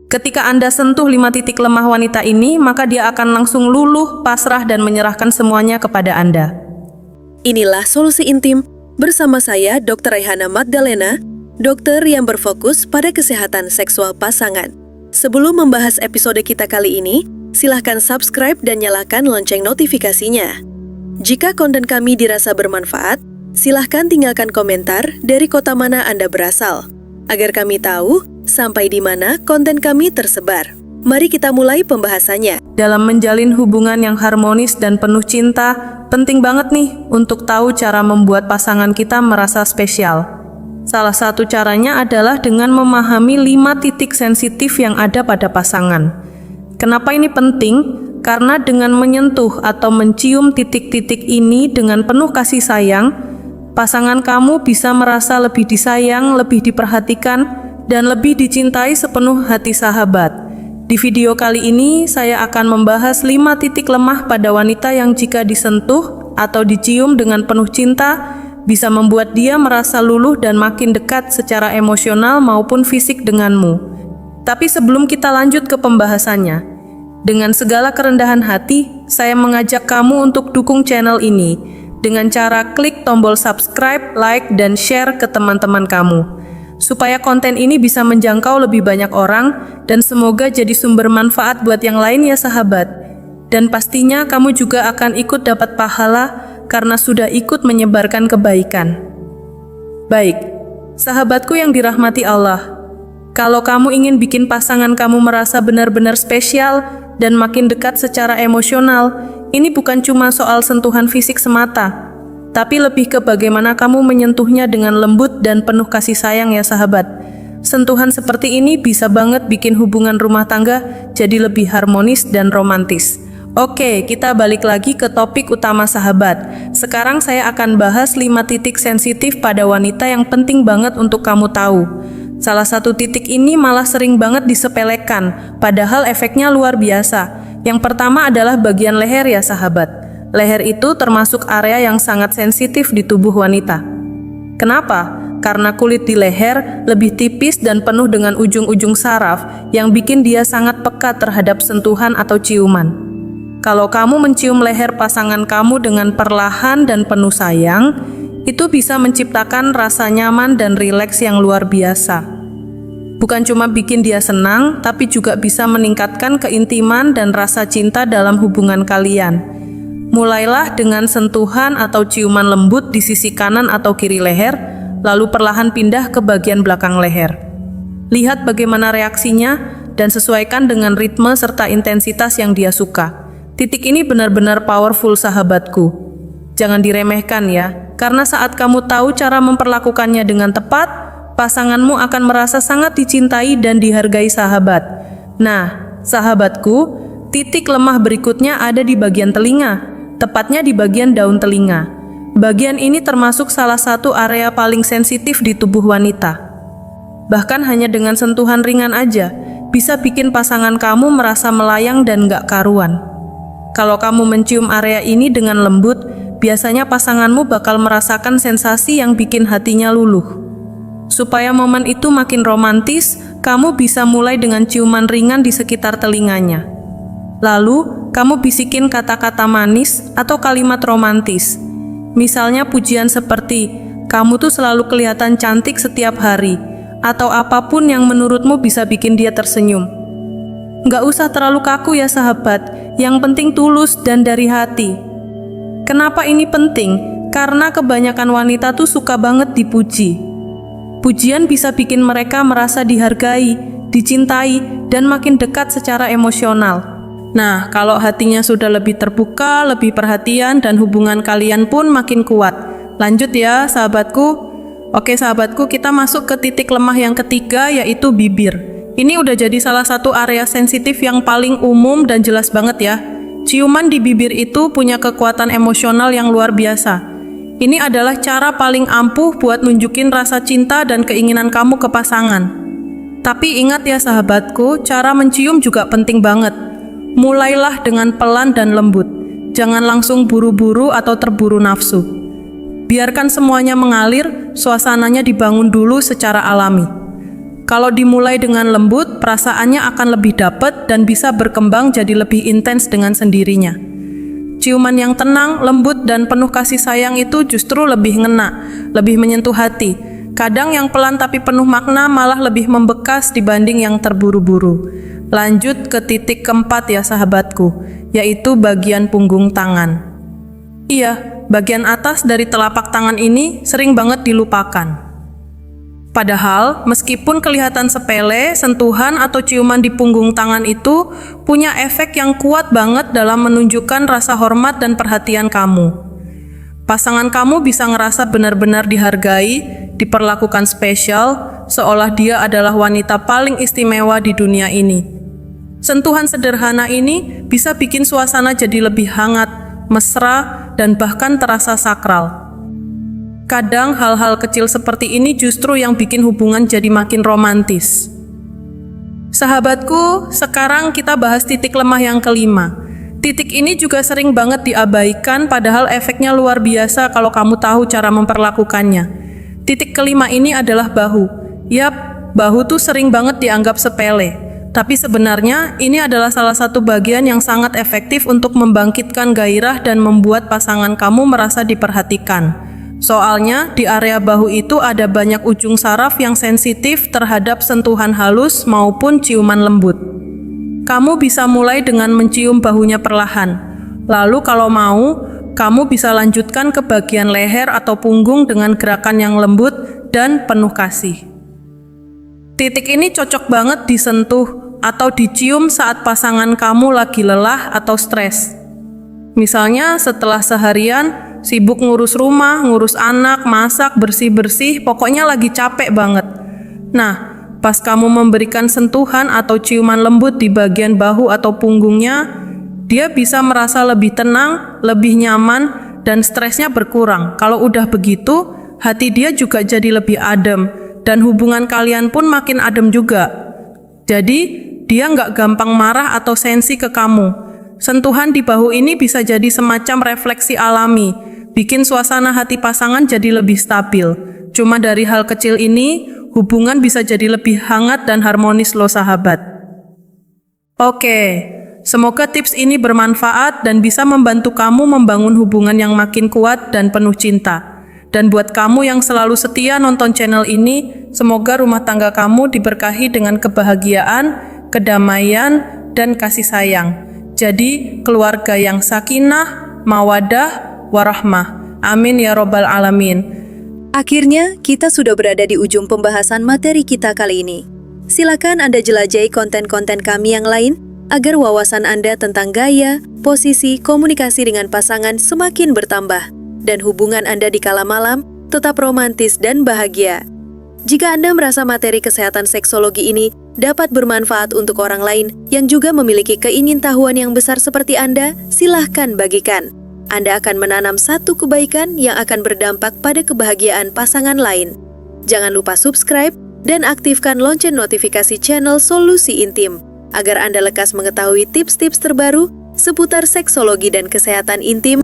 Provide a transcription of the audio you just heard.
Ketika Anda sentuh 5 titik lemah wanita ini, maka dia akan langsung luluh, pasrah, dan menyerahkan semuanya kepada Anda. Inilah Solusi Intim bersama saya Dr. Rayhana Magdalena, dokter yang berfokus pada kesehatan seksual pasangan. Sebelum membahas episode kita kali ini, silahkan subscribe dan nyalakan lonceng notifikasinya. Jika konten kami dirasa bermanfaat, silahkan tinggalkan komentar dari kota mana Anda berasal, agar kami tahu sampai di mana konten kami tersebar. Mari kita mulai pembahasannya. Dalam menjalin hubungan yang harmonis dan penuh cinta, penting banget nih untuk tahu cara membuat pasangan kita merasa spesial. Salah satu caranya adalah dengan memahami 5 titik sensitif yang ada pada pasangan. Kenapa ini penting? Karena dengan menyentuh atau mencium titik-titik ini dengan penuh kasih sayang, pasangan kamu bisa merasa lebih disayang, lebih diperhatikan, dan lebih dicintai sepenuh hati sahabat. Di video kali ini, saya akan membahas 5 titik lemah pada wanita yang jika disentuh atau dicium dengan penuh cinta, bisa membuat dia merasa luluh dan makin dekat secara emosional maupun fisik denganmu. Tapi sebelum kita lanjut ke pembahasannya, dengan segala kerendahan hati, saya mengajak kamu untuk dukung channel ini dengan cara klik tombol subscribe, like, dan share ke teman-teman kamu, supaya konten ini bisa menjangkau lebih banyak orang dan semoga jadi sumber manfaat buat yang lain ya sahabat. Dan pastinya kamu juga akan ikut dapat pahala karena sudah ikut menyebarkan kebaikan. Baik, sahabatku yang dirahmati Allah, kalau kamu ingin bikin pasangan kamu merasa benar-benar spesial dan makin dekat secara emosional, ini bukan cuma soal sentuhan fisik semata, tapi lebih ke bagaimana kamu menyentuhnya dengan lembut dan penuh kasih sayang ya sahabat. Sentuhan seperti ini bisa banget bikin hubungan rumah tangga jadi lebih harmonis dan romantis. Oke, kita balik lagi ke topik utama sahabat. Sekarang saya akan bahas 5 titik sensitif pada wanita yang penting banget untuk kamu tahu. Salah satu titik ini malah sering banget disepelekan, padahal efeknya luar biasa. Yang pertama adalah bagian leher ya sahabat. Leher itu termasuk area yang sangat sensitif di tubuh wanita. Kenapa? Karena kulit di leher lebih tipis dan penuh dengan ujung-ujung saraf yang bikin dia sangat peka terhadap sentuhan atau ciuman. Kalau kamu mencium leher pasangan kamu dengan perlahan dan penuh sayang, itu bisa menciptakan rasa nyaman dan rileks yang luar biasa. Bukan cuma bikin dia senang, tapi juga bisa meningkatkan keintiman dan rasa cinta dalam hubungan kalian. Mulailah dengan sentuhan atau ciuman lembut di sisi kanan atau kiri leher, lalu perlahan pindah ke bagian belakang leher. Lihat bagaimana reaksinya dan sesuaikan dengan ritme serta intensitas yang dia suka. Titik ini benar-benar powerful sahabatku. Jangan diremehkan ya, karena saat kamu tahu cara memperlakukannya dengan tepat, pasanganmu akan merasa sangat dicintai dan dihargai sahabat. Nah, sahabatku, titik lemah berikutnya ada di bagian telinga, tepatnya di bagian daun telinga. Bagian ini termasuk salah satu area paling sensitif di tubuh wanita. Bahkan hanya dengan sentuhan ringan aja, bisa bikin pasangan kamu merasa melayang dan gak karuan. Kalau kamu mencium area ini dengan lembut, biasanya pasanganmu bakal merasakan sensasi yang bikin hatinya luluh. Supaya momen itu makin romantis, kamu bisa mulai dengan ciuman ringan di sekitar telinganya. Lalu, kamu bisikin kata-kata manis atau kalimat romantis. Misalnya pujian seperti, kamu tuh selalu kelihatan cantik setiap hari, atau apapun yang menurutmu bisa bikin dia tersenyum. Nggak usah terlalu kaku ya sahabat, yang penting tulus dan dari hati. Kenapa ini penting? Karena kebanyakan wanita tuh suka banget dipuji. Pujian bisa bikin mereka merasa dihargai, dicintai, dan makin dekat secara emosional. Nah, kalau hatinya sudah lebih terbuka, lebih perhatian, dan hubungan kalian pun makin kuat. Lanjut ya, sahabatku. Oke, sahabatku, kita masuk ke titik lemah yang ketiga, yaitu bibir. Ini udah jadi salah satu area sensitif yang paling umum dan jelas banget ya. Ciuman di bibir itu punya kekuatan emosional yang luar biasa. Ini adalah cara paling ampuh buat nunjukin rasa cinta dan keinginan kamu ke pasangan. Tapi ingat ya sahabatku, cara mencium juga penting banget. Mulailah dengan pelan dan lembut. Jangan langsung buru-buru atau terburu nafsu. Biarkan semuanya mengalir, suasananya dibangun dulu secara alami. Kalau dimulai dengan lembut, perasaannya akan lebih dapat dan bisa berkembang jadi lebih intens dengan sendirinya. Ciuman yang tenang, lembut, dan penuh kasih sayang itu justru lebih ngena, lebih menyentuh hati. Kadang yang pelan tapi penuh makna malah lebih membekas dibanding yang terburu-buru. Lanjut ke titik keempat ya sahabatku, yaitu bagian punggung tangan. Iya, bagian atas dari telapak tangan ini sering banget dilupakan. Padahal, meskipun kelihatan sepele, sentuhan atau ciuman di punggung tangan itu punya efek yang kuat banget dalam menunjukkan rasa hormat dan perhatian kamu. Pasangan kamu bisa ngerasa benar-benar dihargai, diperlakukan spesial, seolah dia adalah wanita paling istimewa di dunia ini. Sentuhan sederhana ini bisa bikin suasana jadi lebih hangat, mesra, dan bahkan terasa sakral. Kadang hal-hal kecil seperti ini justru yang bikin hubungan jadi makin romantis. Sahabatku, sekarang kita bahas titik lemah yang kelima. Titik ini juga sering banget diabaikan, padahal efeknya luar biasa kalau kamu tahu cara memperlakukannya. Titik kelima ini adalah bahu. Yap, bahu tuh sering banget dianggap sepele. Tapi sebenarnya ini adalah salah satu bagian yang sangat efektif untuk membangkitkan gairah dan membuat pasangan kamu merasa diperhatikan. Soalnya di area bahu itu ada banyak ujung saraf yang sensitif terhadap sentuhan halus maupun ciuman lembut. Kamu bisa mulai dengan mencium bahunya perlahan. Lalu kalau mau, kamu bisa lanjutkan ke bagian leher atau punggung dengan gerakan yang lembut dan penuh kasih. Titik ini cocok banget disentuh atau dicium saat pasangan kamu lagi lelah atau stres. Misalnya setelah seharian sibuk ngurus rumah, ngurus anak, masak, bersih-bersih, pokoknya lagi capek banget. Nah, pas kamu memberikan sentuhan atau ciuman lembut di bagian bahu atau punggungnya, dia bisa merasa lebih tenang, lebih nyaman, dan stresnya berkurang. Kalau udah begitu, hati dia juga jadi lebih adem, dan hubungan kalian pun makin adem juga. Jadi, dia nggak gampang marah atau sensi ke kamu. Sentuhan di bahu ini bisa jadi semacam refleksi alami, bikin suasana hati pasangan jadi lebih stabil. Cuma dari hal kecil ini, hubungan bisa jadi lebih hangat dan harmonis loh sahabat. Oke, semoga tips ini bermanfaat dan bisa membantu kamu membangun hubungan yang makin kuat dan penuh cinta. Dan buat kamu yang selalu setia nonton channel ini, semoga rumah tangga kamu diberkahi dengan kebahagiaan, kedamaian, dan kasih sayang. Jadi, keluarga yang sakinah, mawadah, warahmah. Amin ya robbal alamin. Akhirnya, kita sudah berada di ujung pembahasan materi kita kali ini. Silakan Anda jelajahi konten-konten kami yang lain agar wawasan Anda tentang gaya, posisi, komunikasi dengan pasangan semakin bertambah dan hubungan Anda di kala malam tetap romantis dan bahagia. Jika Anda merasa materi kesehatan seksologi ini dapat bermanfaat untuk orang lain yang juga memiliki keingintahuan yang besar seperti Anda, silahkan bagikan. Anda akan menanam satu kebaikan yang akan berdampak pada kebahagiaan pasangan lain. Jangan lupa subscribe dan aktifkan lonceng notifikasi channel Solusi Intim agar Anda lekas mengetahui tips-tips terbaru seputar seksologi dan kesehatan intim